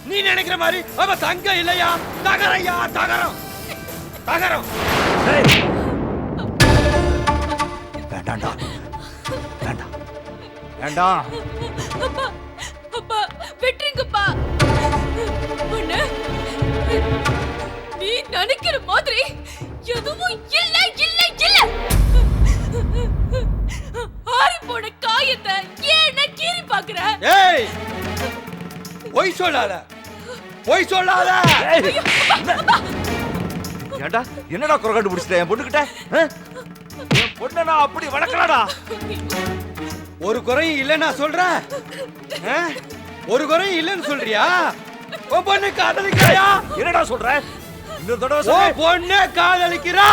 நீ நினைக்கிற மாதிரி அவ தங்கம் இல்லையா, தகரையா, தகரம் தகரம். வேண்டாண்டா, வேண்டாம் வேண்டாம். அப்பா அப்பா விட்டுருங்கப்பா. பொண்ணு, நீ நினைக்கிற மாதிரி எதுவும் இல்ல இல்ல இல்ல. ஆறி போன காயத்தை ஏன் கீறி பாக்குற? ஏய், பொய் சொல்லாத, பொய் சொல்லாத. ஏண்டா என்னடா குரங்காண்டு பிடிச்சிட்ட என் பொண்ணுகிட்ட? என் பொண்ணை நான் அப்படி வளர்க்கலாடா. ஒரு குறையும் இல்லைன்னா சொல்றேன், ஒரு குறையும் இல்லைன்னு சொல்றியா? உன் பொண்ணு காதலிக்கிறாயா? என்னடா சொல்ற? இன்னொரு தடவை உன் சொல்லு. பொண்ணு காதலிக்கிறா,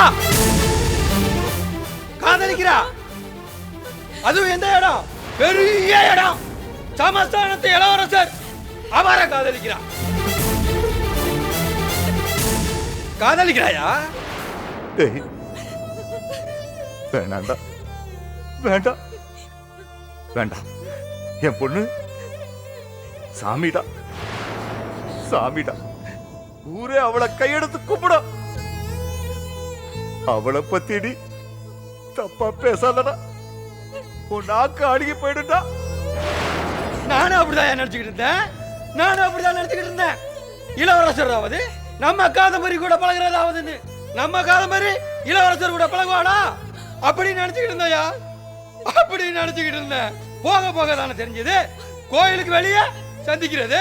காதலிக்கிறா. அதுவும் எந்த இடம்? பெரிய இடம், சமஸ்தானத்து இளவரசர் அவரை காதலிக்கிறா. காதலிக்கிறாயா? டேய், வேண்டாண்டா, வேண்டாம் வேண்டாம். என் பொண்ணு சாமிடா, சாமிடா. ஊரே அவளை கையெடுத்து கும்பிடும். அவளை பத்தி நீ தப்பா பேசாதடா, உன் நாக்கு அழுகி போயிடுடா. நானும் அப்படிதான் நினைச்சுக்கிட்டு இருந்தேன், நானும் அப்படிதான் நினைச்சுக்கிட்டு இருந்தேன். இளவரசராவது நம்ம காதம்பரி கூட பழகிறதாவதுன்னு. நம்ம காதம்பரி இளவரசர் கூட பழகுவாடா அப்படின்னு நினைச்சுக்கிட்டு இருந்தயா, அப்படி நினைச்சுக்கிட்டு இருந்தேன். போக போக தானே தெரிஞ்சது, கோயிலுக்கு வெளியே சந்திக்கிறது,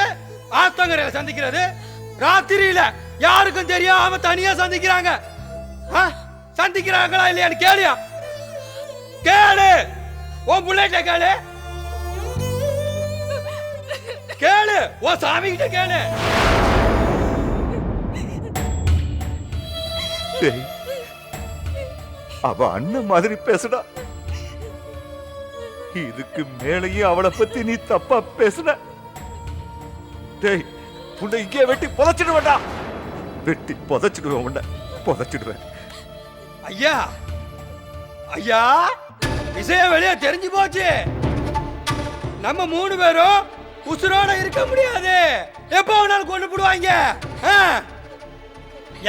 ஆத்தங்கரையில சந்திக்கிறது, ராத்திரியில யாருக்கும் தெரியாம தனியா சந்திக்கிறாங்க. சந்திக்கிறாங்களா இல்லையான்னு கேளியா, கேளு. உன் புள்ளைட்ட கேளு, கேளு. உன் சாமி கிட்ட கேளு. அவ அண்ணன் மாதிரி பேசுடா. இதுக்கு மேலேயும் அவளை பத்தி நீ தப்பா பேசுன, டேய் உன்னை இங்கே வெட்டி புதைச்சிடுவேன்டா. வெட்டி புதைச்சிடுவேன், உன்னை புதைச்சிடுவேன். ஐயா, ஐயா, விஷயம் வெளியே தெரிஞ்சு போச்சு. நம்ம 3 பேரும் உசுரோட இருக்க முடியாது, எப்போ வேணாலும் கொண்டு போடுவாங்க.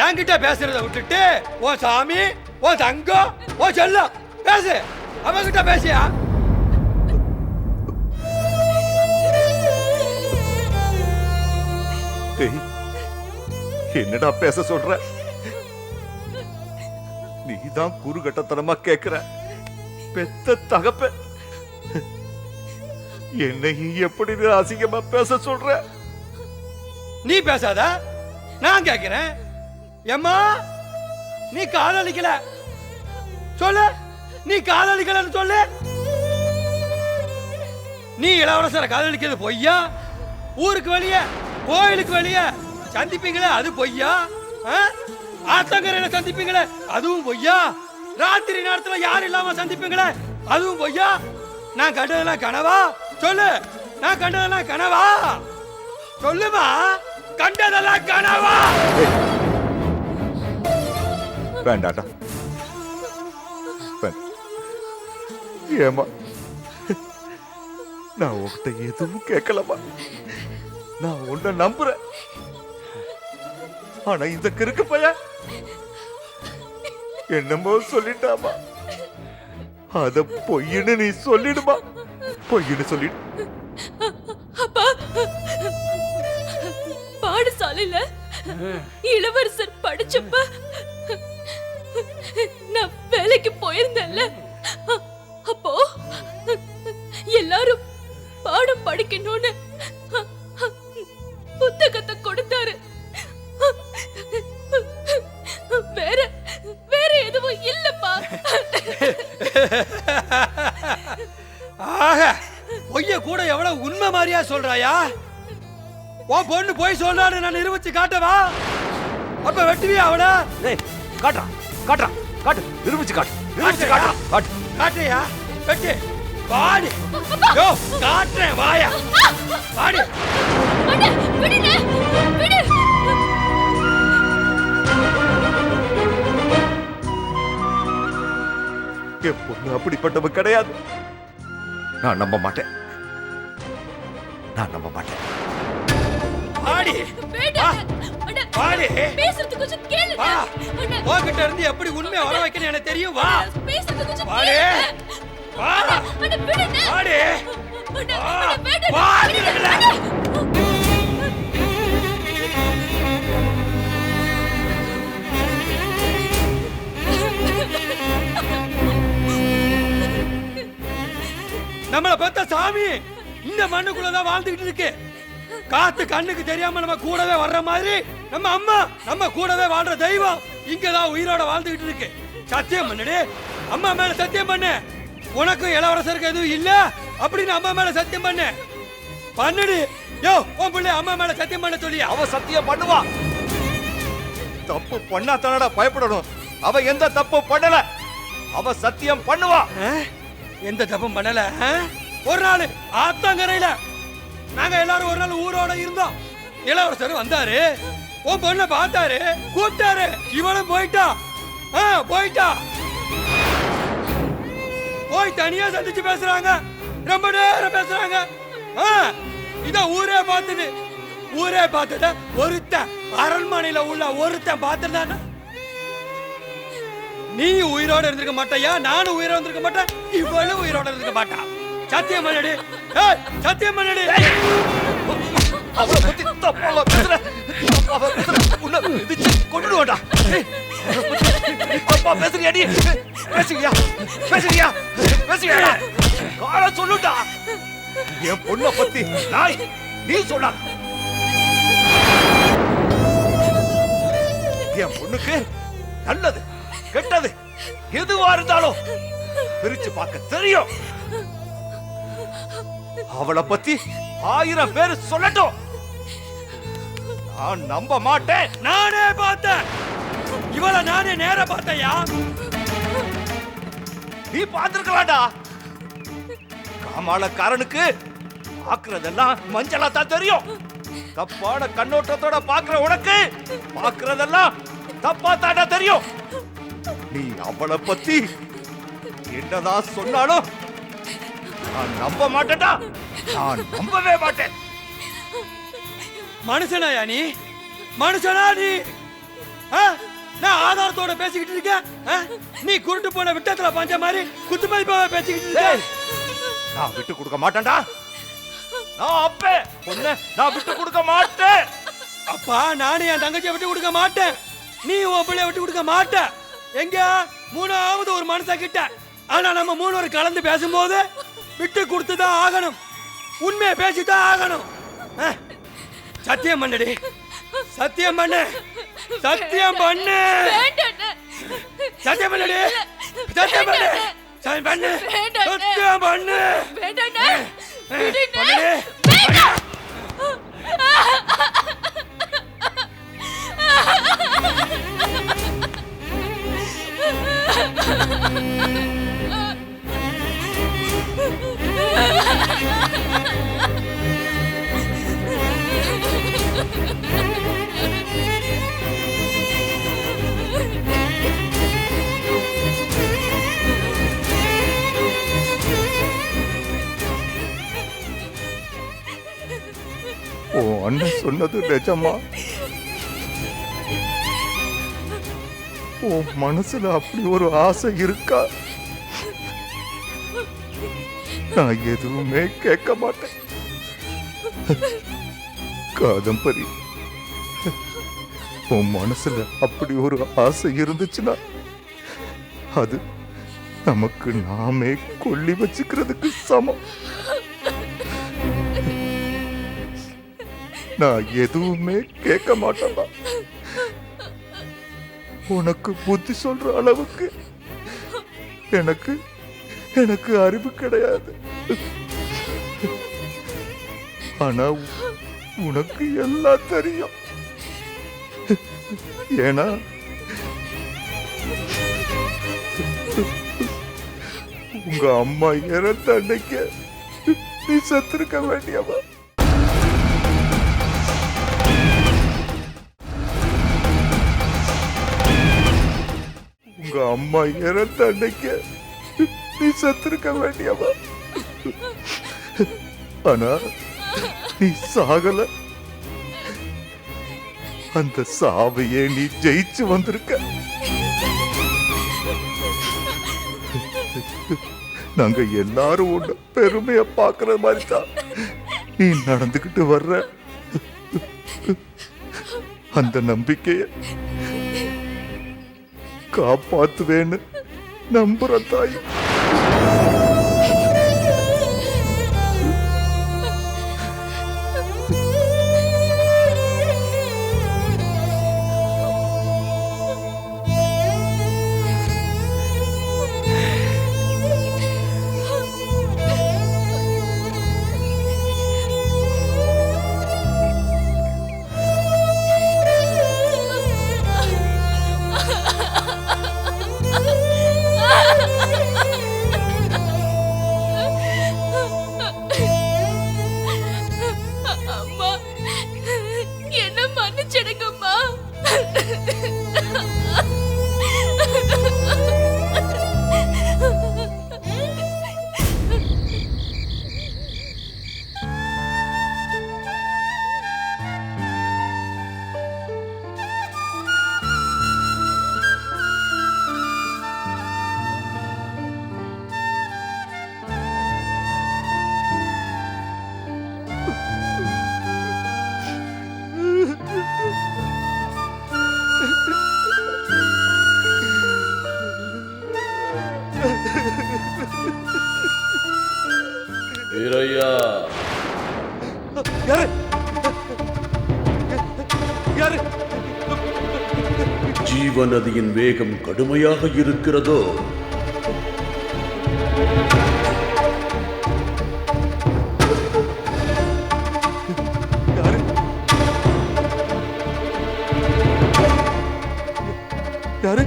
என்கிட்ட பேசுறத விட்டுட்டு உன் சாமி, உன் தங்கம், உன் செல்லம் பேசு. அவங்கிட்ட பேசியா? என்னடா பேச சொல்ற? நீதான் குறுகட்டத்தனமா கேக்குற. பெத்த தகப்ப என்னையும் எப்படி அசிங்கமா பேச சொல்ற? நீ பேசாத, நான் கேட்கிறேன். எம்மா, நீ காதலிக்கல சொல்லு, நீ காதலிக்கலன்னு சொல்லு. நீ இளவரசரை காதலிக்கிறது பொய்யா? ஊருக்கு வெளியே கோயிலுக்கு வெளியே சந்திப்பீங்களே அது பொய்யா? ஆத்தங்கரையில சந்திப்பீங்களே அதுவும் பொய்யா? ராத்திரி நேரத்துல யாரும் இல்லாம சந்திப்பீங்களே அதுவும் பொய்யா? நான் கண்டதெல்லாம் கனவா? சொல்லு, நான் கண்டதெல்லாம் கனவா? சொல்லுமா, கண்டதெல்லாம் கனவா? வேண்டாடா, ஏமா நான் உன்கிட்ட எதுவும் கேட்கலமா. நான் உன்னை நம்புறேன். ஆனா இந்த கிறுக்கு பையன் என்னமோ சொல்லிட்டாமா. அத பொய்ன்னு நீ சொல்லிடுமா, பொய்ன்னு சொல்லிடு. அப்பா, பாடசாலையில இளவரசர் படிச்சப்ப நான் வேலைக்கு போயிருந்தேன்ல, அப்போ எல்லாரும் பாடம் படிக்கணும்னு புத்தகத்தை கொடுத்தாரு. வேற வேற எதுவும் இல்லப்பா. ஆக பொய்ய கூட எவ்வளவு உண்மை மாதிரியா சொல்றாயா? உன் பொண்ணு போய் சொல்றான்னு நான் நிரூபிச்சு காட்டவா? அப்ப வெட்டுவியா அவள? காட்டுறா, காட்டுறா, காட்டு, நிரூபிச்சு காட்டு, நிரூபிச்சு காட்டுறா, காட்டு, காட்டுறியா? வெட்டு, வாடி. யோ, காட்டுறேன், வாயா, வாடி. அண்ணே, விடுண்ணே, விடு. என் பொண்ணு அப்படிப்பட்டவ கிடையாது. நான் நம்ப மாட்டேன், நான் நம்ப மாட்டேன். வாடி வேண்டாம் அண்ணா வாடி பேசுறது கொஞ்சம் கேளுங்க வா அண்ணா உன்கிட்ட இருந்து எப்படி உண்மையை வர வைக்கணும் எனக்கு தெரியும் வா பேசுறது கொஞ்சம் வாடி கேளுங்க வா அண்ணா விடுங்க வாடி அண்ணா வா. வேண்டாம் வா, விடுங்க. விடுங்க. அண்ணா. நம்மள பெத்த சாமி இந்த மண்ணுக்குள்ளதான் வாழ்ந்துகிட்டு இருக்கு. காத்து கண்ணுக்கு தெரியாம நம்ம கூடவே வர்ற மாதிரி நம்ம அம்மா நம்ம கூடவே வாழ்ற தெய்வம் இங்கதான் உயிரோட வாழ்ந்துகிட்டு இருக்கு. சத்தியம் பண்ணுடி, அம்மா மேல சத்தியம் பண்ணு. உனக்கும் இளவரசருக்கு எதுவும் இல்ல அப்படின்னு அம்மா மேல சத்தியம் பண்ணு. பண்ணுடி. யோ உன் பிள்ளை அம்மா மேல சத்தியம் பண்ண சொல்லியா? அவ சத்தியம் பண்ணுவா. தப்பு பண்ணா தானடா பயப்படணும். அவ எந்த தப்பு பண்ணல. அவ சத்தியம் பண்ணுவா. எந்த தப்பும் பண்ணல. ஒரு நாள் ஆத்தங்கரையில நாங்க எல்லாரும் ஒரு நாள் ஊரோட இருந்தோம். இளவரசர் வந்தாரு, உன் பொண்ணை பார்த்தாரு, கூப்பிட்டாரு. இவளும் போயிட்டா. போயிட்டா. போய் தனியா சந்திச்சு பேசுறாங்க. ரொம்ப நேரம் பேசுறாங்க. இத ஊரே பார்த்தது. ஊரே பார்த்தத ஒருத்தன் அரண்மனையில உள்ள ஒருத்தன் பார்த்துருந்தானா? நீ உயிரோட இருந்திருக்க மாட்டாயா? நானும் உயிரோட இருந்திருக்க மாட்டேன். இவளும் உயிரோட இருந்திருக்க மாட்டா. சத்தியம் பண்ணடி. சத்தியம் பண்ணடி. அவளை பத்தி தப்பாவா பேசுற? தப்பாவா பேசுற? உன்னை மிதிச்சு கொன்னுடுவேன்டா. தப்பா பேசுறியாடி? பேசுறியா? பேசுறியா? பேசுறியா? கால சொல்லுடா. என் பொண்ணை பத்தி நாய் நீ சொல்லாத. என் பொண்ணுக்கு நல்லது கெட்டது எதுவா இருந்தாலும் பிரிச்சு பார்க்க தெரியும். அவளை பத்தி 1000 பேர் சொல்லட்டும், நான் நம்ப மாட்டேன். நானே பார்த்தேன். இவளை நானே நேர பார்த்தையா? நீ பார்த்திருக்கலாம்டா. காமாளக்காரனுக்கு பார்க்கறதெல்லாம் மஞ்சளா தான் தெரியும். தப்பான கண்ணோட்டத்தோட பார்க்கிற உனக்கு பார்க்கறதெல்லாம் தப்பா தாண்டா தெரியும். நீ அவளை பத்தி என்னதான் சொன்னாலும் நான் நம்ப மாட்டேன்டா. நான் நம்பவே மாட்டேன். மனுஷனாயா நீ? மனுஷனா நீ? நான் ஆதாரத்தோட பேசிக்கிட்டு இருக்கேன். நீ குருட்டு போன விட்டத்துல பஞ்ச மாதிரி குத்து மதிப்பாக பேசிக்கிட்டு இருக்க. நான் விட்டு கொடுக்க மாட்டேன்டா. நான் அப்பே பொண்ணு நான் விட்டு கொடுக்க மாட்டேன். அப்பா நானும் என் தங்கச்சியை விட்டு கொடுக்க மாட்டேன். நீ உன் பிள்ளைய விட்டு கொடுக்க மாட்ட. எங்க மூணாவது ஒரு மனுஷன் கிட்ட. ஆனா நம்ம மூணு கலந்து பேசும்போது விட்டு கொடுத்துதான் ஆகணும். உண்மையை பேசிதான் ஆகணும். சத்தியம் பண்ணடி. சத்தியம் பண்ணு. சத்தியம் பண்ணு. சத்தியம் பண்ணடி. சத்தியம் பண்ணு. சத்தியம் பண்ணு. சத்தியம் பண்ணு. ஓ அண்ணன் சொன்னது நிஜமா? ஓ மனசுல அப்படி ஒரு ஆசை இருக்கா? நான் எதுவுமே கேட்க மாட்டேன். காதம்பரி, உன் மனசுல அப்படி ஒரு ஆசை இருந்துச்சுன்னா அது நமக்கு நாமே கொல்லி வச்சுக்கிறதுக்கு சமம். நான் எதுவுமே கேட்க மாட்டேன்டா. உனக்கு புத்தி சொல்ற அளவுக்கு எனக்கு எனக்கு அறிவு கிடையாது. ஆனா உனக்கு எல்லாம் தெரியும். ஏன்னா உங்க அம்மா இறந்த அன்னைக்கு நீ செத்துருக்க வேண்டியவா. உங்க அம்மா இறந்த அன்னைக்கு நீ செத்துருக்க வேண்டியவா. ஆனா நீ சாகல. அந்த சாவையே நீ ஜெயிச்சு வந்திருக்க. நாங்க எல்லாரும் உன்னை பெருமையா பாக்குற மாதிரி தான் நீ நடந்துகிட்டு வர்ற. அந்த நம்பிக்கைய காப்பாத்துவேன்னு நம்புற தாய். அம்மா, என்ன மன்னிச்சிடுங்கம்மா. வீரையா, யாரு யாரு? ஜீவநதியின் வேகம் கடுமையாக இருக்கிறதோ? யாரு? யாரு?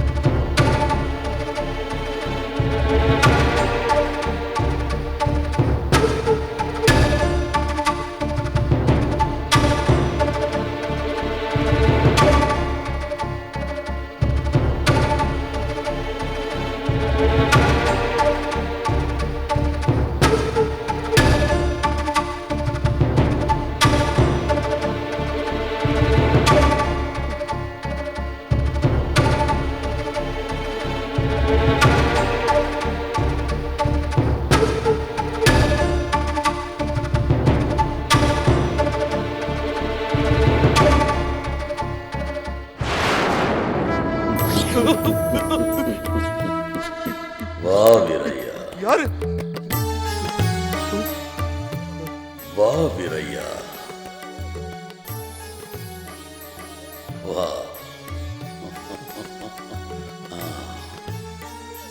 வா வீரையா, யாரு? வா வீரையா, வா.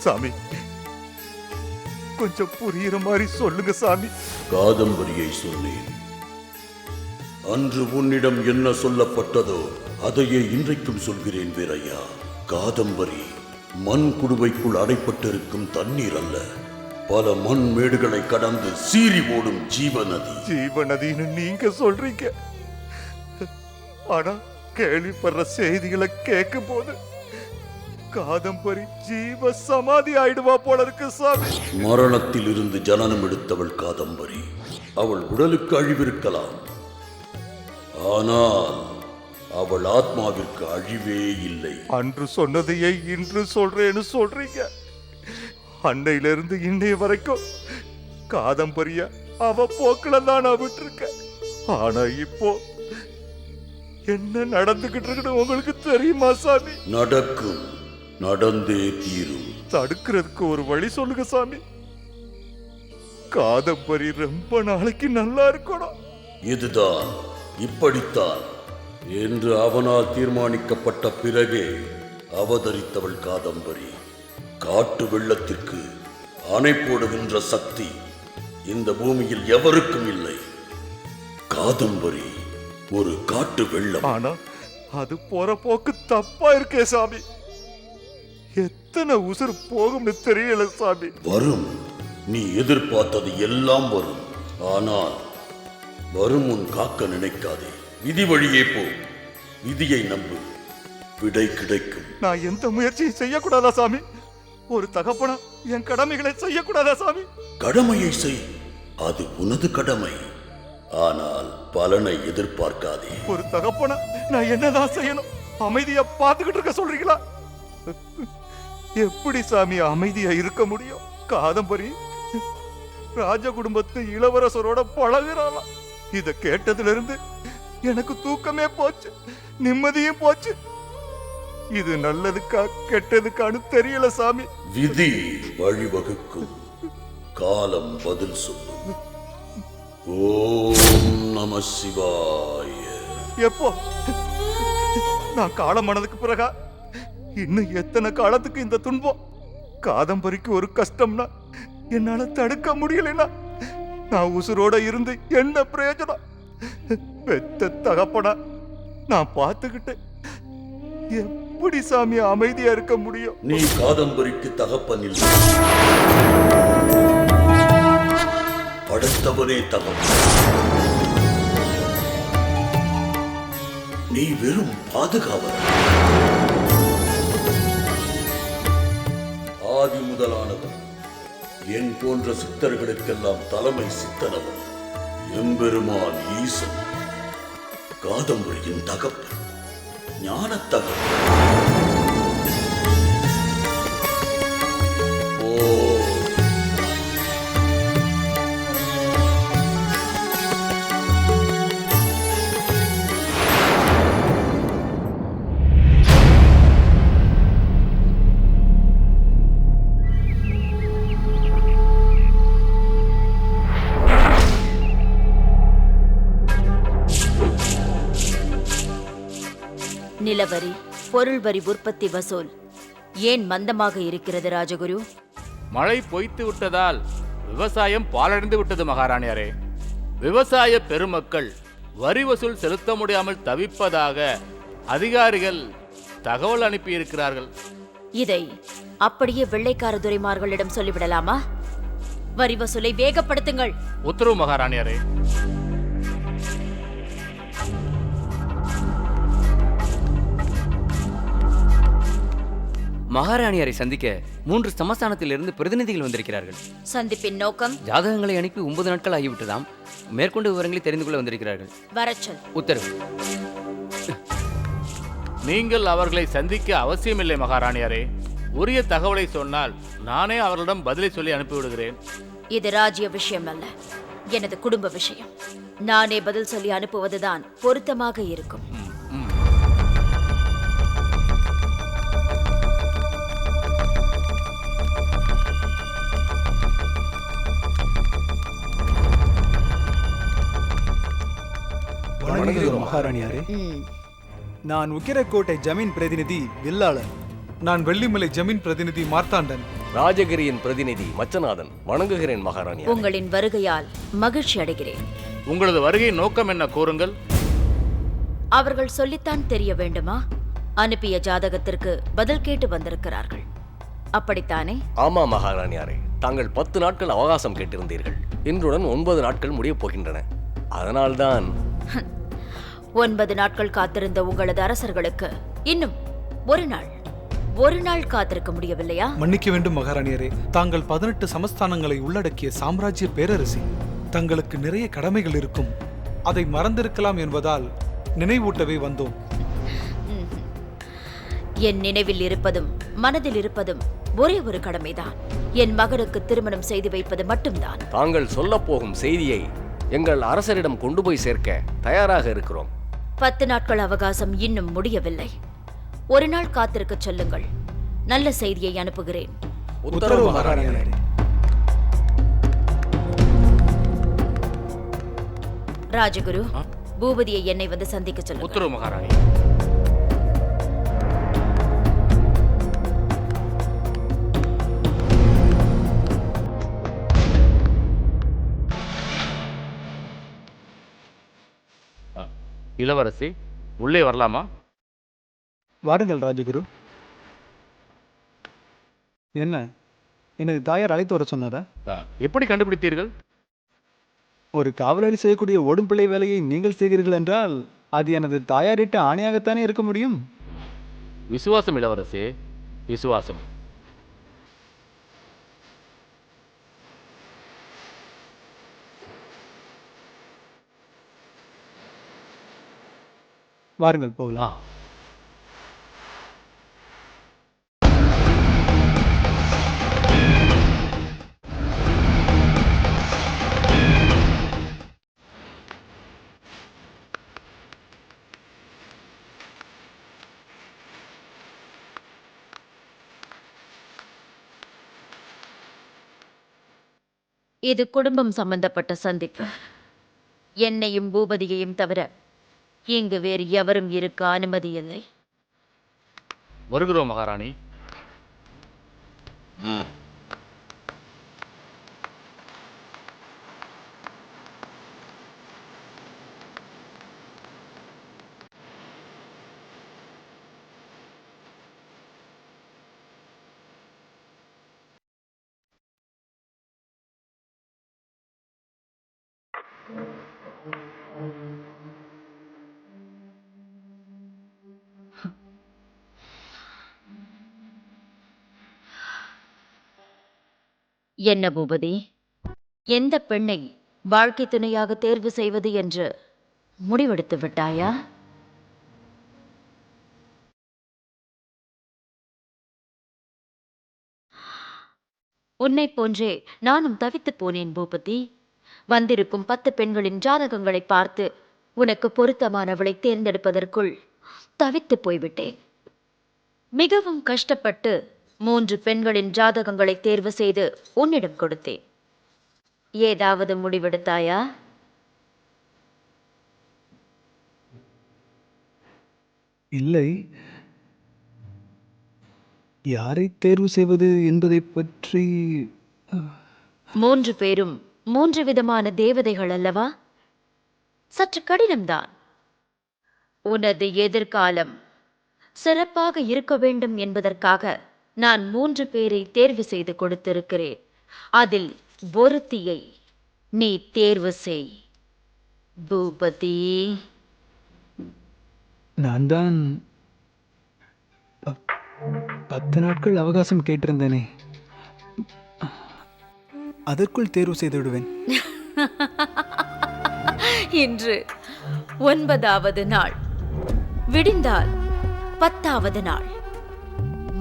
சாமி, கொஞ்சம் புரியுற மாதிரி சொல்லுங்க சாமி. காதம்பரியை சொன்னேன். அன்று உன்னிடம் என்ன சொல்லப்பட்டதோ அதையே இன்றைக்கும் சொல்கிறேன் வீரையா. காதம்பரி மண் குடுவைக்குள் அடைப்பட்டிருக்கும் தண்ணீர் அல்ல, பல மண் மேடுகளை கடந்து சீறி ஓடும் ஜீவநதி. ஜீவநதின்னு நீங்க சொல்றீங்க, ஆனா கேள்விப்படுற செய்திகளை கேட்கும் போது காதம்பரி ஜீவ சமாதி ஆயிடுவா போல இருக்கு சாமி. மரணத்தில் இருந்து ஜனனம் எடுத்தவள் காதம்பரி. அவள் உடலுக்கு அழிவிருக்கலாம், ஆனால் அவள் ஆத்மாவிற்கு அழிவே இல்லை. அன்று சொன்னதையே இன்று சொல்றேன்னு சொல்றீங்க. அன்னையிலிருந்து இன்னைய வரைக்கும் காதம்பரிய அவ போக்குல தான் நான் விட்டுருக்க. ஆனா இப்போ என்ன நடந்துகிட்டு இருக்குன்னு உங்களுக்கு தெரியுமா சாமி? நடக்கும், நடந்தே தீரும். தடுக்கிறதுக்கு ஒரு வழி சொல்லுங்க சாமி. காதம்பரி ரொம்ப நாளைக்கு நல்லா இருக்கணும். இதுதான், இப்படித்தான் என்று அவனால் தீர்மானிக்கப்பட்ட பிறகே அவதரித்தவள் காதம்பரி. காட்டு வெள்ளத்திற்கு அணை போடுகின்ற சக்தி இந்த பூமியில் எவருக்கும் இல்லை. காதம்பரி ஒரு காட்டு வெள்ளம். ஆனா அது போற போக்கு தப்பா இருக்கே சாமி. எத்தனை உசுர் போகும்னு தெரியல சாமி. வரும், நீ எதிர்பார்த்தது எல்லாம் வரும். ஆனால் வரும் முன் காக்க நினைக்காதே. விதி வழியே போ, விதியை நம்பு, விடை கிடைக்கும். நான் எந்த முயற்சியும் செய்யக்கூடாதா சாமி? ஒரு தகப்பனா என் கடமைகளை செய்யக்கூடாதா சாமி? கடமையை செய், அது உனது கடமை. ஆனால் பலனை எதிர்பார்க்காதே. ஒரு தகப்பனா நான் என்னதான் செய்யணும்? அமைதியா பார்த்துக்கிட்டு இருக்க சொல்றீங்களா? எப்படி சாமி அமைதியா இருக்க முடியும்? காதம்பரி ராஜ குடும்பத்து இளவரசரோட பழகுறாளா? இத கேட்டதுல இருந்து எனக்கு தூக்கமே போச்சு, நிம்மதியும் போச்சு. இது நல்லதுக்கா கெட்டதுக்கான்னு தெரியல சாமி. விதி வழிவகுக்கும், காலம் பதில் சொல்லும். ஓம் நம சிவாய. எப்போ நான் காலமானதுக்கு பிறகா? இன்னும் எத்தனை காலத்துக்கு இந்த துன்பம்? காதம்பரிக்கு ஒரு கஷ்டம்னா என்னால தடுக்க முடியலனா நான் உசுரோட இருந்து என்ன பிரயோஜனம்? பெத்த தகப்பனா நான் பார்த்துக்கிட்டேன். எப்படி சாமி அமைதியா இருக்க முடியும்? நீ காதம்பரிக்கு தகப்பன் இல்லை, படைத்தவனே தகப்பன். நீ வெறும் பாதுகாவலன். ஆதி முதலானவன், என் போன்ற சித்தர்களுக்கெல்லாம் தலைமை சித்தனவன் எம்பெருமான் ஈசன், காதம்பரியின் தகப்பன், ஞானத் தகப்பன். நிலவரி, பொருள் வரி உற்பத்தி வசூல் ஏன் மந்தமாக இருக்கிறது ராஜகுரு? மழை பொய்த்து விட்டதால் விவசாயம் பாழடைந்து விட்டது மகாராணியாரே. விவசாய பெருமக்கள் வரி வசூல் செலுத்த முடியாமல் தவிப்பதாக அதிகாரிகள் தகவல் அனுப்பியிருக்கிறார்கள். இதை அப்படியே வெள்ளைக்கார துரைமார்களிடம் சொல்லிவிடலாமா? வரி வசூலை வேகப்படுத்துங்கள். உத்தரவு மகாராணியாரே. மகாராணியாரை சந்திக்க 3 சமஸ்தானத்திலிருந்து பிரதிநிதிகள் வந்திருக்கிறார்கள். சந்திப்பின் நோக்கம்? ஜாதகங்களை அனுப்பி 9 நாட்கள் ஆகிவிட்டதாம். மேற்கொண்டு விவரங்களை தெரிந்து கொள்ள வந்திருக்கிறார்கள். வரச்சொல். உத்தரவு. நீங்கள் அவர்களை சந்திக்க அவசியமில்லை மகாராணியாரே. உரிய தகவலை சொன்னால் நானே அவர்களிடம் பதிலை சொல்லி அனுப்பிவிடுகிறேன். இது ராஜ்ய விஷயம் அல்ல, எனது குடும்ப விஷயம். நானே பதில் சொல்லி அனுப்புவதுதான் பொருத்தமாக இருக்கும். மகாராணியாரே, நான் உக்கிரக்கோட்டை ஜமீன் பிரதிநிதி வில்லாளன். நான் வெள்ளிமலை ஜமீன் பிரதிநிதி மார்த்தாண்டன். ராஜகிரியின் பிரதிநிதி மச்சநாதன். வணங்குகிறேன் மகாராணி. உங்களின் வருகையால் மகிழ்ச்சி அடைகிறேன். உங்களது வருகை நோக்கம் என்ன கூறுங்கள். அவர்கள் சொல்லித்தான் தெரிய வேண்டுமா? அனுப்பிய ஜாதகத்திற்கு பதில் கேட்டு வந்திருக்கிறார்கள், அப்படித்தானே? ஆமா மகாராணியாரே, தாங்கள் 10 நாட்கள் அவகாசம் கேட்டிருந்தீர்கள். இன்றுடன் 9 நாட்கள் முடியப் போகின்றன. அதனால்தான் 9 நாட்கள் காத்திருந்த உங்களது அரசர்களுக்கு இன்னும் ஒரு நாள் காத்திருக்க முடியவில்லையா? மன்னிக்க வேண்டும் மகாராணியரே, தாங்கள் 18 சமஸ்தானங்களை உள்ளடக்கிய சாம்ராஜ்ய பேரரசி. தங்களுக்கு நிறைய கடமைகள் இருக்கும், அதை மறந்திருக்கலாம் என்பதால் நினைவூட்டவே வந்தோம். என் நினைவில் இருப்பதும் மனதில் இருப்பதும் ஒரே ஒரு கடமைதான். என் மகனுக்கு திருமணம் செய்து வைப்பது மட்டும்தான். தாங்கள் சொல்ல போகும் செய்தியை எங்கள் அரசரிடம் கொண்டு போய் சேர்க்க தயாராக இருக்கிறோம். 10 நாட்கள் அவகாசம் இன்னும் முடியவில்லை. ஒரு நாள் காத்திருக்க சொல்லுங்கள், நல்ல செய்தியை அனுப்புகிறேன். உத்தரவு மகாராணியாரே. ராஜகுரு, பூபதியை என்னை வந்து சந்திக்க சொல்லுங்கள். உத்தரவு மகாராணி. இளவரசி, உள்ளே வரலாமா? வாருங்கள் ராஜகுரு. என்ன, எனது தாயார் அழைத்து வர சொன்னாரா? எப்படி கண்டுபிடித்தீர்கள்? ஒரு காவலாளி செய்யக்கூடிய ஓடும் பிள்ளை வேலையை நீங்கள் செய்கிறீர்கள் என்றால் அது எனது தாயாரிட்ட ஆணையாகத்தானே இருக்க முடியும். விசுவாசம் இளவரசி, விசுவாசம். வாருங்கள் போகலாம். இது குடும்பம் சம்பந்தப்பட்ட சந்திப்பு. என்னையும் பூபதியையும் தவிர இங்கு வேறு எவரும் இருக்க அனுமதி இல்லை. வருகிறோம் மகாராணி. என்ன பூபதி, எந்த பெண்ணை வாழ்க்கை துணையாக தேர்வு செய்வது என்று முடிவெடுத்து விட்டாயா? உன்னை போன்றே நானும் தவித்து போனேன் பூபதி. வந்திருக்கும் 10 பெண்களின் ஜாதகங்களை பார்த்து உனக்கு பொருத்தமானவளை தேர்ந்தெடுப்பதற்குள் தவித்து போய்விட்டேன். மிகவும் கஷ்டப்பட்டு 3 பெண்களின் ஜாதகங்களை தேர்வு செய்து உன்னிடம் கொடுத்தேன். ஏதாவது முடிவெடுத்தாயா? இல்லை. யாரை தேர்வு செய்வது என்பதை பற்றி 3 பேரும் 3 விதமான தேவதைகள் அல்லவா? சற்று கடினம்தான். உனது எதிர்காலம் சிறப்பாக இருக்க வேண்டும் என்பதற்காக நான் 3 பேரை தேர்வு செய்து கொடுத்திருக்கிறேன். அதில் ஒருத்தியை நீ தேர்வு செய் பூபதி. நான் தான் 10 நாட்கள் அவகாசம் கேட்டிருந்தேனே, அதற்குள் தேர்வு செய்து விடுவேன். இன்று 9வது நாள், விடிந்தால் 10வது நாள்.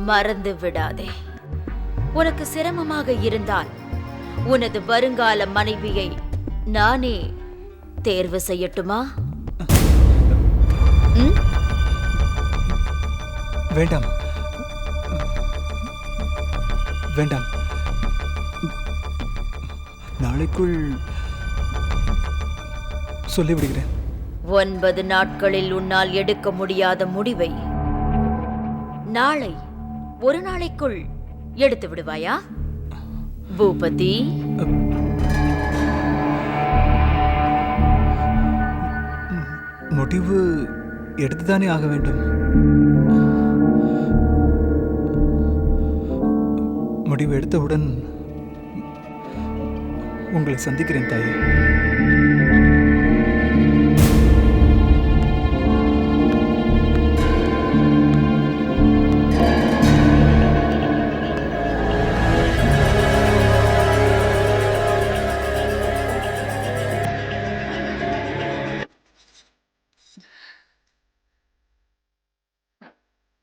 மறந்து விடாதே. உனக்கு சிரமமாக இருந்தால் உனது வருங்கால மனைவியை நானே தேர்வு செய்யட்டுமா? வேண்டாம் வேண்டாம், நாளைக்குள் சொல்லிவிடுகிறேன். 9 நாட்களில் உன்னால் எடுக்க முடியாத முடிவை நாளை ஒரு நாளைக்குள் எடுத்து விடுவாயா பூபதி? முடிவு எடுத்துதானே ஆக வேண்டும். முடிவு எடுத்தவுடன் உங்களை சந்திக்கிறேன் தாயே.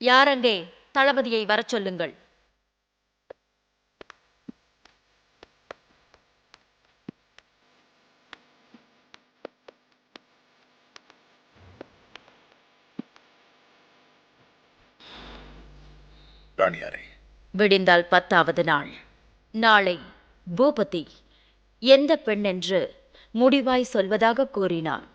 யாரங்கே தளபதியை வரச் சொல்லுங்கள். ராணியாரே, விடிந்தால் 10வது நாள். நாளை பூபதி எந்த பெண் என்று முடிவாய் சொல்வதாக கூறினான்.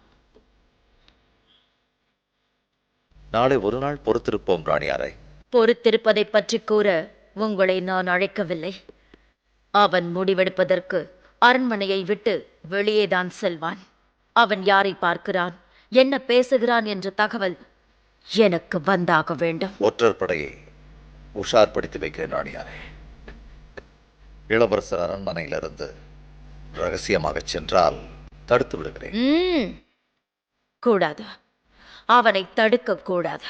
நாளை ஒரு நாள் பொறுத்திருப்போம் ராணியாரே. பொறுத்திருப்பதை பற்றி கூற உங்களை நான் அழைக்கவில்லை. அவன் முடிவெடுப்பதற்கு அரண்மனையை விட்டு வெளியேதான் செல்வான். அவன் யாரை பார்க்கிறான், என்ன பேசுகிறான் என்ற தகவல் எனக்கு வந்தாக வேண்டும். ஒற்றர் படையை உஷார்படுத்தி வைக்கிறேன் ராணியாரே. இளவரசர் அரண்மனையிலிருந்து ரகசியமாக சென்றால் தடுத்து விடுகிறேன். கூடாது, அவனை தடுக்க கூடாது.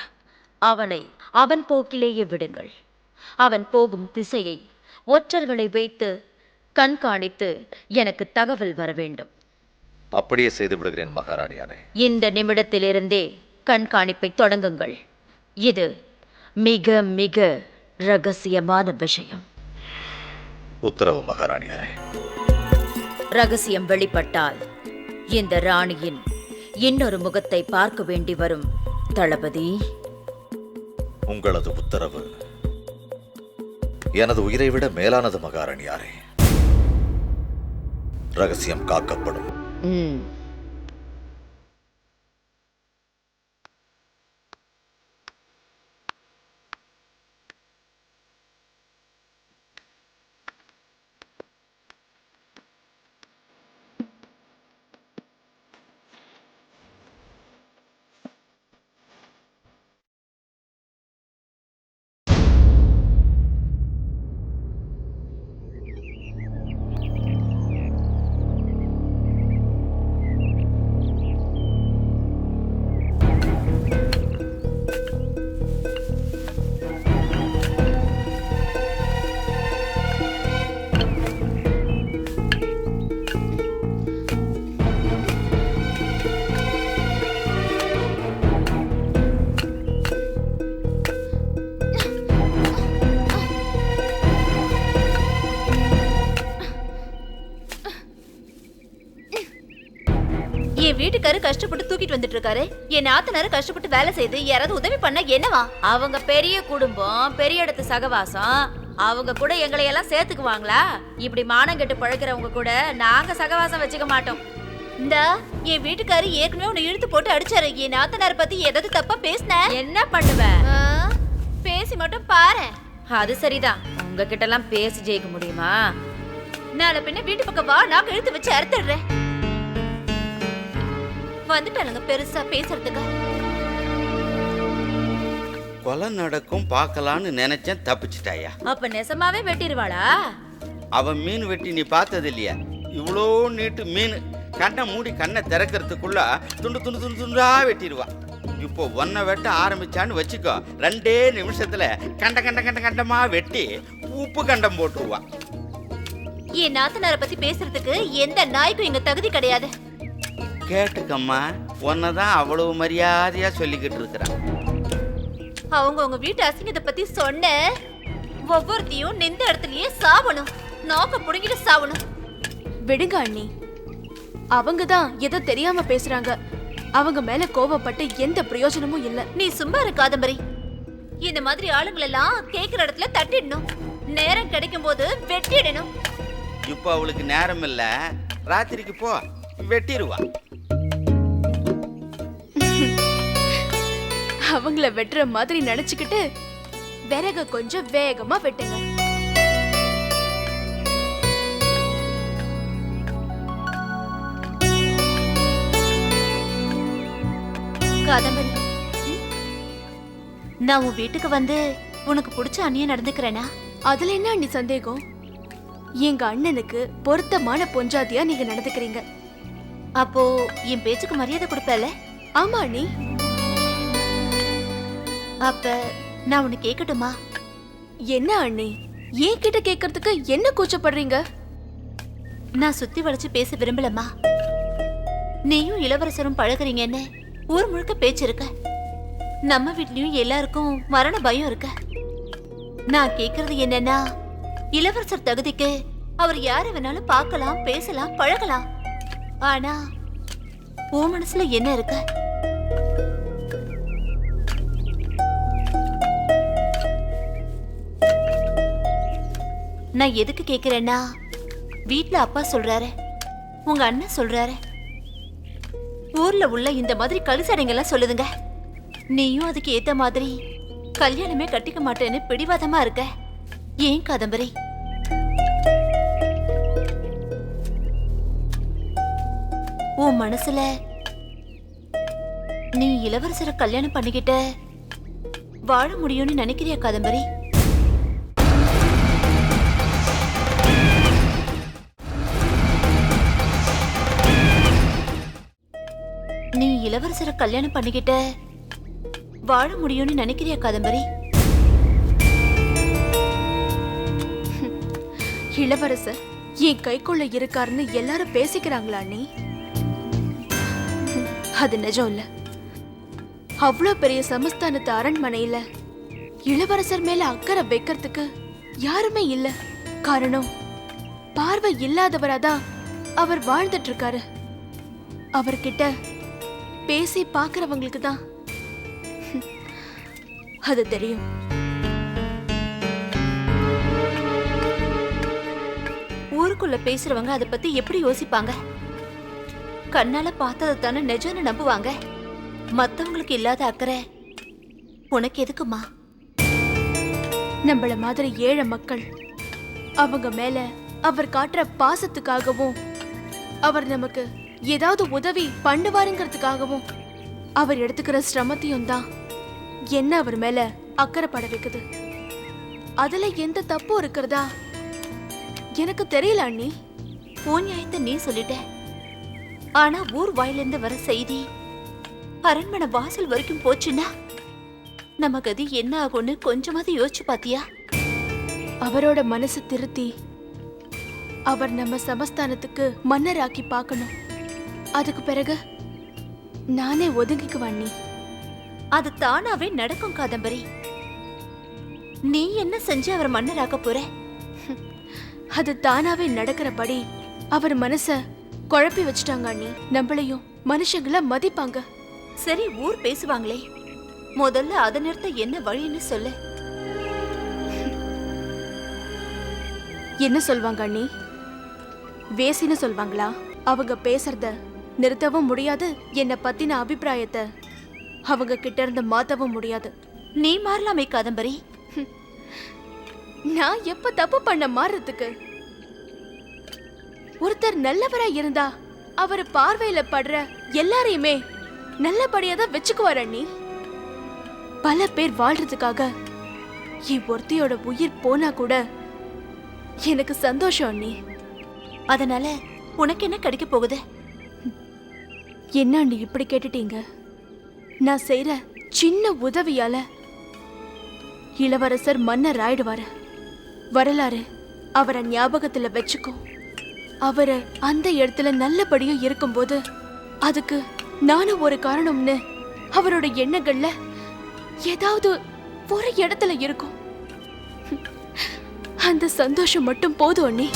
அவனை அவன் போக்கிலேயே விடுங்கள். அவன் போகும் திசையை ஒற்றர்களை வைத்து கண்காணித்து எனக்கு தகவல் வர வேண்டும். அப்படியே செய்து விடுகிறேன் மகாராணியாரே. இந்த நிமிடத்திலிருந்தே கண்காணிப்பை தொடங்குங்கள். இது மிக மிக ரகசியமான விஷயம். உத்தரவு மகாராணியாரே. ரகசியம் வெளிப்பட்டால் இந்த ராணியின் இன்னொரு முகத்தை பார்க்க வேண்டி வரும் தளபதி. உங்களது உத்தரவு எனது உயிரை விட மேலானது மகாராணியாரே. ரகசியம் காக்கப்படும். என் வீட்டுக்காரரு கஷ்டப்பட்டு தூக்கிட்டு வந்துட்டு இருக்காரு. என் நாத்தனாரு கஷ்டப்பட்டு வேலை செய்து யாராவது உதவி பண்ண என்னவா? அவங்க பெரிய குடும்பம், பெரிய இடத்து சகவாசம். அவங்க கூட எங்களை எல்லாம் சேர்த்துக்குவாங்களா? இப்படி மானம் கெட்டு பழக்கிறவங்க கூட நாங்க சகவாசம் வச்சுக்க மாட்டோம். இந்த என் வீட்டுக்காரரு ஏற்கனவே உன்னை இழுத்து போட்டு அடிச்சாரு. என் நாத்தனார் பத்தி ஏதாவது தப்பா பேசின என்ன பண்ணுவ? பேசி மட்டும் பாரு. அது சரிதான். உங்ககிட்ட எல்லாம் பேசி ஜெயிக்க முடியுமா? நாளை பின்ன வீட்டு பக்கம் வா, நான் இழுத்து வச்சு அறுத்துடுறேன். வந்துட்டானுங்க பெருசா பேசுறதுக்கு. கொலை நடக்கும் பார்க்கலான்னு நினைச்சேன், தப்பிச்சிட்டாயா? அப்ப நெசமாவே வெட்டிடுவாளா? அவன் மீன் வெட்டி நீ பார்த்தது இல்லையா? இவ்வளோ நீட்டு மீன் கண்ணை மூடி கண்ணை திறக்கிறதுக்குள்ள துண்டு துண்டு துண்டு துண்டா வெட்டிடுவான். இப்போ ஒன்றை வெட்ட ஆரம்பிச்சான்னு வச்சுக்கோ, 2 நிமிஷத்துல கண்ட கண்ட கண்ட கண்டமா வெட்டி உப்பு கண்டம் போட்டுருவான். என் நாத்தனாரை பத்தி பேசுறதுக்கு எந்த நாய்க்கும் இங்க தகுதி கிடையாது. கேட்டுக்கம்மா, ஒன்னதான் அவ்வளவு மரியாதையா சொல்லிக்கிட்டு இருக்கிறான். அவங்க உங்க வீட்டு அசிங்கத்தை பத்தி சொன்ன ஒவ்வொருத்தையும் நின்ற இடத்துலயே சாவணும். நோக்க புடுங்கிட்டு சாவணும். விடுங்க அண்ணி, அவங்க தான் ஏதோ தெரியாம பேசுறாங்க. அவங்க மேல கோபப்பட்டு எந்த பிரயோஜனமும் இல்ல. நீ சும்மா இரு காதம்பரி. இந்த மாதிரி ஆளுங்களெல்லாம் கேக்குற இடத்துல தட்டிடணும். நேரம் கிடைக்கும் போது வெட்டிடணும். இப்போ அவளுக்கு நேரம் இல்ல, ராத்திரிக்கு போ, வெட்டிடுவா. அவங்கள வெட்டுற மாதிரி நினைச்சுக்கிட்டு விறக கொஞ்சம் வேகமா வெட்டுங்க. காதம்பரி, நான் உன் வீட்டுக்கு வந்து உனக்கு பிடிச்ச அண்ணிய நடந்துக்கிறேனா? அதுல என்ன அண்ணி சந்தேகம்? எங்க அண்ணனுக்கு பொருத்தமான பொஞ்சாதியா நீங்க நடந்துக்கிறீங்க. அப்போ என் பேச்சுக்கு மரியாதை கொடுப்பல? ஆமா அண்ணி. அப்ப நான் உன்னை கேட்கட்டுமா? என்ன அண்ணி, ஏன் கிட்ட கேட்கறதுக்கு என்ன கூச்சப்படுறீங்க? நான் சுத்தி வளைச்சு பேச விரும்பலம்மா. நீயும் இளவரசரும் பழகுறீங்கன்னு ஊர் முழுக்க பேச்சு இருக்க. நம்ம வீட்லயும் எல்லாருக்கும் மரண பயம் இருக்க. நான் கேக்குறது என்னன்னா, இளவரசர் தகுதிக்கு அவர் யாரை வேணாலும் பார்க்கலாம், பேசலாம், பழகலாம். ஆனா உன் மனசுல என்ன இருக்க? நான் எதுக்கு கேக்குறேன்னா, வீட்ல அப்பா சொல்றாரு, உங்க அண்ணன் சொல்றாரு, ஊர்ல உள்ள இந்த மாதிரி கலிசடைங்கெல்லாம் சொல்லுதுங்க. நீயும் அதுக்கு ஏத்த மாதிரி கல்யாணமே கட்டிக்க மாட்டேன்னு பிடிவாதமா இருக்க. ஏன் காதம்பரி? உன் மனசுல நீ இளவரசரை கல்யாணம் பண்ணிக்கிட்ட வாழ முடியும்னு நினைக்கிறியா காதம்பரி? நீ இளவரசரை கல்யாணம் பண்ணிக்கிட்ட வாழ முடியும்னு நினைக்கிறியா காதம்பரி? இளவரசர் என் கைக்குள்ள இருக்காருன்னு எல்லாரும் பேசிக்கிறாங்களா அண்ணி? அது நிஜம் இல்ல. அவ்வளோ பெரிய சமஸ்தானத்து அரண்மனையில இளவரசர் மேல அக்கறை வைக்கிறதுக்கு யாருமே இல்ல. காரணம், பார்வை இல்லாதவராதான் அவர் வாழ்ந்துட்டு இருக்காரு. அவர்கிட்ட பேசி பாக்குறவங்களுக்கு தான் அது தெரியும். ஊருக்குள்ள பேசுறவங்க அதை பத்தி எப்படி யோசிப்பாங்க? கண்ணால பார்த்ததை தானே நிஜம்னு நம்புவாங்க. மத்தவங்களுக்கு இல்லாத அக்கறை உனக்கு எதுக்குமா? நம்மள மாதிரி ஏழை மக்கள் அவங்க மேல அவர் காட்டுற பாசத்துக்காகவும், அவர் நமக்கு ஏதாவது உதவி பண்ணுவாருங்கிறதுக்காகவும் அவர் எடுத்துக்கிற சிரமத்தையும் தான் என்ன அவர் மேல அக்கறை பட வைக்குது. அதுல எந்த தப்பும் இருக்கிறதா எனக்கு தெரியல அண்ணி. உன் நியாயத்தை நீ சொல்லிட்ட. ஆனா ஊர் வாயிலிருந்து வர செய்தி அரண்மனை வாசல் வரைக்கும் போச்சுன்னா நம்ம கதி என்ன ஆகும்னு கொஞ்சமாவது யோசிச்சு பாத்தியா? அவரோட மனசு திருத்தி அவர் நம்ம சமஸ்தானத்துக்கு மன்னராக்கி பார்க்கணும். அதுக்கு பிறகு நானே ஒதுங்கிக்குவேன் அண்ணி. அது தானாவே நடக்கும் காதம்பரி. நீ என்ன செஞ்சு அவர் மன்னராக்க போற? அது தானாவே நடக்கிறபடி அவர் மனச குழப்பி வச்சுட்டாங்க அண்ணி. நம்மளையும் மனுஷங்கள மதிப்பாங்க. சரி, ஊர் பேசுவாங்களே, முதல்ல அதை நிறுத்த என்ன வழின்னு சொல்லு. என்ன சொல்வாங்க அண்ணி? வேசின்னு சொல்வாங்களா? அவங்க பேசுறத நிறுத்தவும் முடியாது, என்ன பத்தின அபிப்பிராயத்தை அவங்க கிட்ட இருந்து மாத்தவும் முடியாது. நீ மாறலாமே காதம்பரி. நான் எப்ப தப்பு பண்ண மாறுறதுக்கு? ஒருத்தர் நல்லவரா இருந்தா அவர் பார்வையில படுற எல்லாரையுமே நல்லபடியா தான் வச்சுக்குவார் அண்ணி. பல பேர் வாழ்றதுக்காக என் ஒருத்தியோட உயிர் போனா கூட எனக்கு சந்தோஷம் அண்ணி. அதனால உனக்கு என்ன கிடைக்க போகுது? என்ன அண்ணி இப்படி கேட்டுட்டீங்க? நான் செய்யற சின்ன உதவியால இளவரசர் மன்னர் ஆயிடுவாரு. வரலாறு அவரை ஞாபகத்துல வச்சுக்கும். அவரு அந்த இடத்துல நல்லபடியும் இருக்கும்போது அதுக்கு நானும் ஒரு காரணம்னு அவரோட எண்ணங்கள்ல ஏதாவது ஒரு இடத்துல இருக்கும். அந்த சந்தோஷம் மட்டும் போதும் அண்ணி.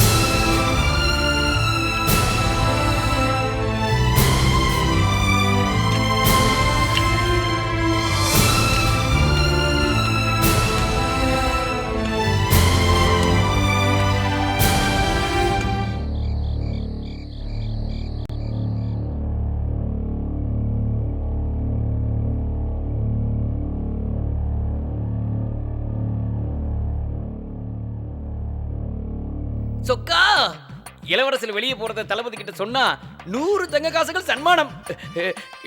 சொக்கா, இளவரசர் வெளியே போறத தளபதி கிட்ட சொன்னா 100 தங்க காசுகள் சன்மானம்.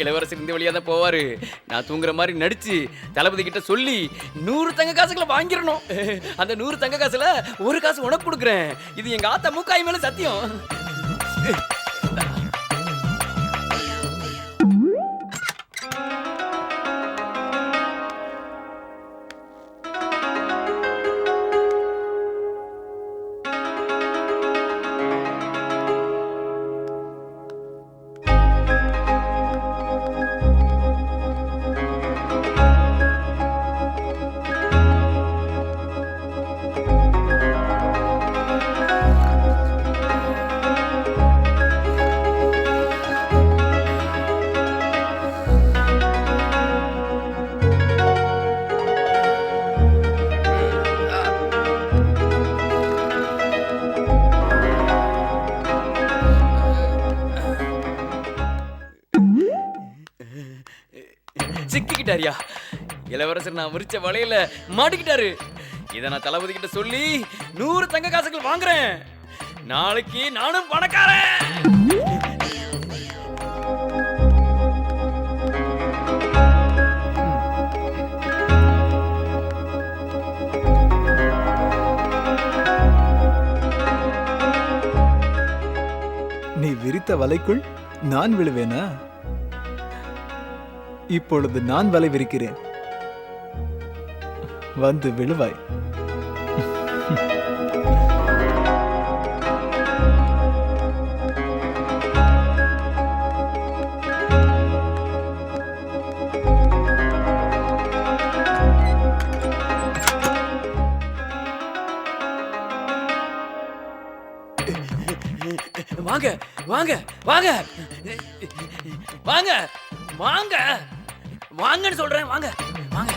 இளவரசர் இந்த வழியா தான் போவாரு. நான் தூங்குற மாதிரி நடிச்சு தளபதி கிட்ட சொல்லி 100 தங்க காசுகளை வாங்கிடணும். அந்த 100 தங்க காசுல ஒரு காசு உனக்கு கொடுக்குறேன். இது எங்க ஆத்தா மூக்காய் மேல சத்தியம். சிக்கிக்கிட்டாரியா? இளவரசர் நான் விரிச்ச வலையில மாட்டிக்கிட்டாரு. இதை நான் தளபதி கிட்ட சொல்லி 100 தங்க காசுகள் வாங்குறேன். நாளைக்கு நானும் பணக்காரன். நீ விரித்த வலைக்குள் நான் விழுவேனா? இப்பொழுது நான் வலை விரிக்கிறேன், வந்து விழுவாய். வாங்க வாங்க வாங்க வாங்க வாங்க வாங்கன்னு சொல்றேன். வாங்க வாங்க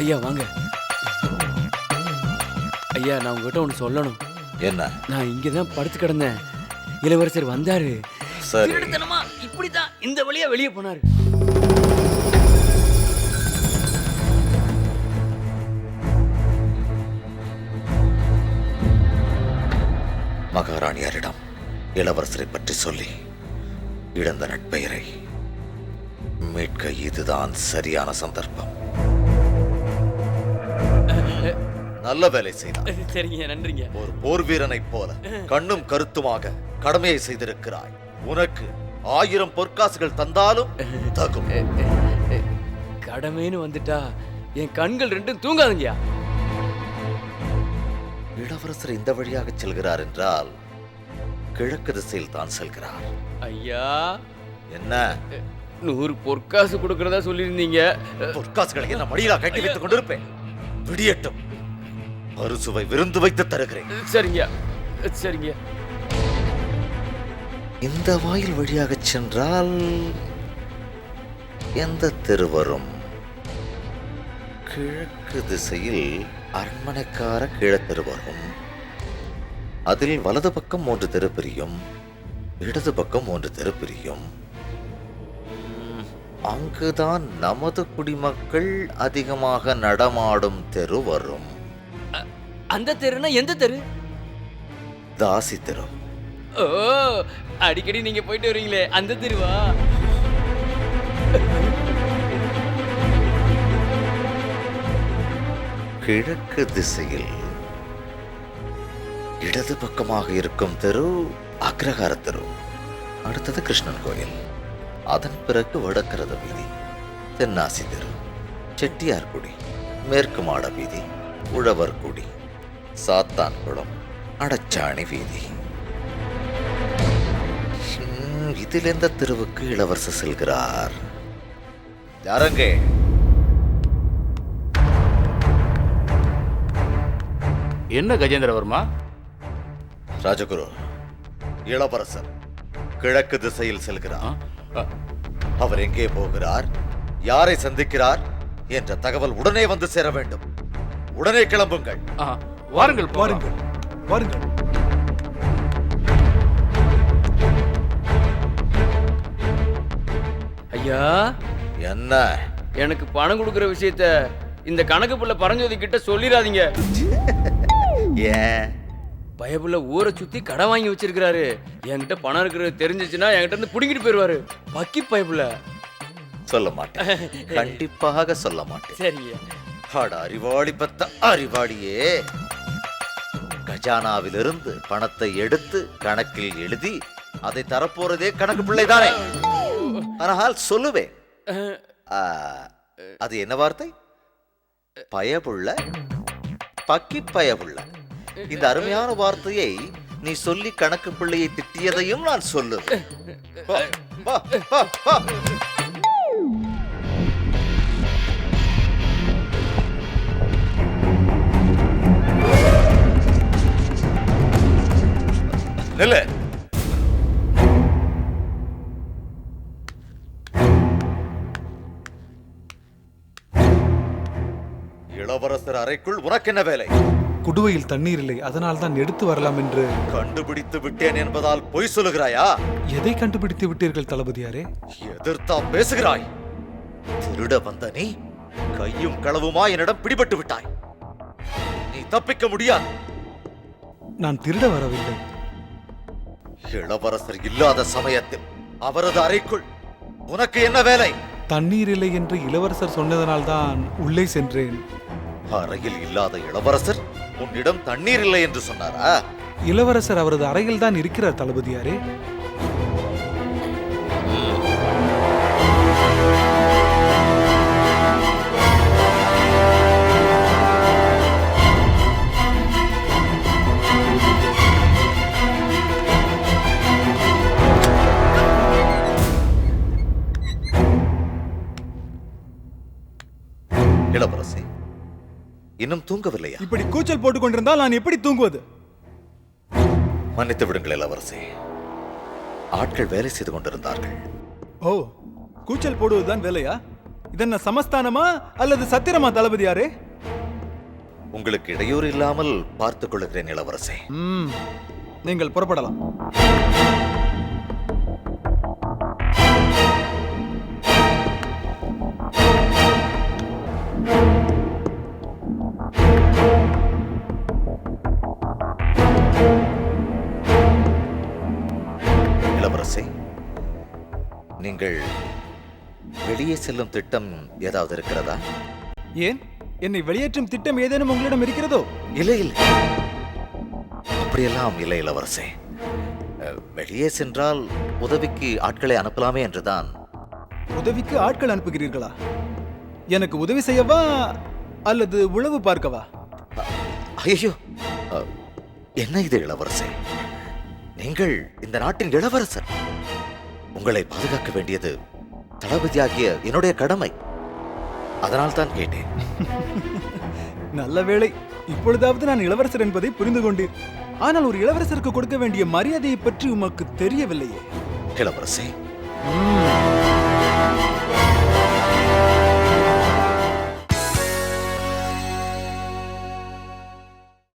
ஐயா வாங்க. ஐயா நான் உங்ககிட்ட ஒன்று சொல்லணும். என்ன? நான் இங்கே தான் படுத்து கிடந்தேன். இளவரசர் வந்தாரு. சரி. திருட்டுத்தனமா இப்படித்தான் இந்த வழியா வெளியே போனாரு. மகாராணியாரிடம் இளவரசரை பற்றி சொல்லி இழந்த நட்பெயரை மீட்க இதுதான் சரியான சந்தர்ப்பம். நல்ல வேலை செய்தார். சரிங்க, நன்றிங்க. ஒரு போர் வீரனைப் போல கண்ணும் கருத்துமாக கடமையை செய்திருக்கிறாய். உனக்கு 1000 பொற்காசுகள் தந்தாலும் தகும். கடமைன்னு வந்துட்டா என் கண்கள் ரெண்டும் தூங்காதுங்கயா. இளவரசர் இந்த வழியாக செல்கிறார் என்றால் கிழக்கு திசையில் தான் செல்கிறார். ஐயா என்ன? 100 பொற்காசு கொடுக்கறதா சொல்லியிருந்தீங்க. பொற்காசுகளை என்ன மடியிலா கட்டி வைத்துக் கொண்டிருப்பேன்? விடியட்டும், மறுசுவை விருந்து வைத்து தருகிறேன். சரிங்க சரிங்க. இந்த வாயில் வழியாக சென்றால் எந்த தெரு வரும்? கிழக்கு திசையில் அரண்மனைக்கார கீழத்தெரு வரும். அதில் வலது பக்கம் 3 தெரு பிரியும், இடது பக்கம் 3 தெரு பிரியும். அங்குதான் நமது குடிமக்கள் அதிகமாக நடமாடும் தெரு வரும். அந்த தெருனா எந்த தெரு? தாசி தெரு. ஓ, அடிக்கடி நீங்க போயிட்டு வரீங்களே அந்த தெருவா? கிழக்கு திசையில் இடது பக்கமாக இருக்கும் தெரு அக்ரஹார தெரு. அடுத்தது கிருஷ்ணன் கோயில். அதன் பிறகு வடக்கரத வீதி, தென்னாசி தெரு, செட்டியார்குடி, மேற்கு மாட வீதி, உழவர்குடி, சாத்தான்குளம், அடச்சாணி வீதி. இதில் எந்த தெருவுக்கு இளவரசர் செல்கிறார்? யாரங்கே? என்ன கஜேந்திரவர்மா? ராஜகுரு, இளவரசர் கிழக்கு திசையில் செல்கிறார். அவர் எங்கே போகிறார், யாரை சந்திக்கிறார் என்ற தகவல் உடனே வந்து சேர வேண்டும். உடனே கிளம்புங்கள். வாருங்கள் வாருங்கள் வாருங்கள். ஐயா என்ன? எனக்கு பணம் கொடுக்கிற விஷயத்த இந்த கணக்கு புள்ள பரஞ்சோதி கிட்ட சொல்லிடாதீங்க. ஏன்? பயப்புள்ள ஊரை சுத்தி கடை வாங்கி வச்சிருக்காரு. என்கிட்ட பணம் இருக்கிறது தெரிஞ்சிச்சுன்னா என்கிட்ட இருந்து புடுங்கிட்டு போயிருவாரு. பக்கி பயப்புள்ள. சொல்ல மாட்டேன், கண்டிப்பாக சொல்ல மாட்டேன். சரிங்க. அட அறிவாளி பத்த அறிவாளியே, கஜானாவிலிருந்து பணத்தை எடுத்து கணக்கில் எழுதி அதை தரப்போறதே கணக்கு பிள்ளைதானே. ஆனால் சொல்லுவேன், அது என்ன வார்த்தை? பயபுள்ள, பக்கி பயபுள்ள. இந்த அருமையான வார்த்தையை நீ சொல்லி கணக்கு பிள்ளையை திட்டியதையும் நான் சொல்லுவேன். நில்லு. இளவரசர் அறைக்குள் உனக்கு என்ன வேலை? குடுவையில் தண்ணீர் இல்லை, அதனால் தான் எடுத்து வரலாம் என்று. கண்டுபிடித்து விட்டேன் என்பதால் பொய் சொல்லுகிறாயா? எதை கண்டுபிடித்து விட்டீர்கள் தளபதியாரே? எதிர்த்தா பேசுகிறாய்? திருட வந்த நீ கையும் களவுமா என்னிடம் பிடிபட்டு விட்டாய். நீ தப்பிக்க முடியாது. நான் திருட வரவில்லை. இளவரசர் இல்லாத சமயத்தில் அவரது அறைக்குள் உனக்கு என்ன வேலை? தண்ணீர் இல்லை என்று இளவரசர் சொன்னதனால் தான் உள்ளே சென்றேன். அறையில் இல்லாத இளவரசர் உன்னிடம் தண்ணீர் இல்லை என்று சொன்னாரா? இளவரசர் அவரது அறையில் தான் இருக்கிறார் தளபதியாரே. இளவரசி இன்னும் தூங்கவில்லையா? இப்படி கூச்சல் போட்டுக் கொண்டிருந்தால் நான் எப்படி தூங்குவது? மன்னித்து விடுங்கள் இளவரசே, ஆட்கள் வேலை செய்து கொண்டிருந்தார்கள். ஓ, கூச்சல் போடுவதுதான் வேலையா? இதென்ன சமஸ்தானமா அல்லது சத்திரமா தளபதியாரே? உங்களுக்கு இடையூறு இல்லாமல் பார்த்துக் கொள்கிறேன் இளவரசே. நீங்கள் புறப்படலாம். இளவரசே, நீங்கள் வெளியே செல்லும் திட்டம் ஏதாவது இருக்கிறதா? ஏன், என்னை வெளியேற்றும் திட்டம் ஏதேனும் உங்களிடம் இருக்கிறதோ? இல்லை இல்லை, அப்படியெல்லாம் இல்லை இளவரசே. வெளியே சென்றால் உதவிக்கு ஆட்களை அனுப்பலாமே என்றுதான். உதவிக்கு ஆட்கள் அனுப்புகிறீர்களா? எனக்கு உதவி செய்யவா அல்லது உளவு பார்க்கவா? ஐயோ, என்ன இது இளவரசே? நீங்கள் இந்த நாட்டின் இளவரசர். உங்களை பாதுகாக்க வேண்டியது தளபதியாகிய என்னுடைய கடமை. அதனால் தான் கேட்டேன். நல்ல வேளை, இப்பொழுதாவது நான் இளவரசர் என்பதை புரிந்து கொண்டேன். ஆனால் ஒரு இளவரசருக்கு கொடுக்க வேண்டிய மரியாதையை பற்றி உமக்கு தெரியவில்லையே. இளவரசே,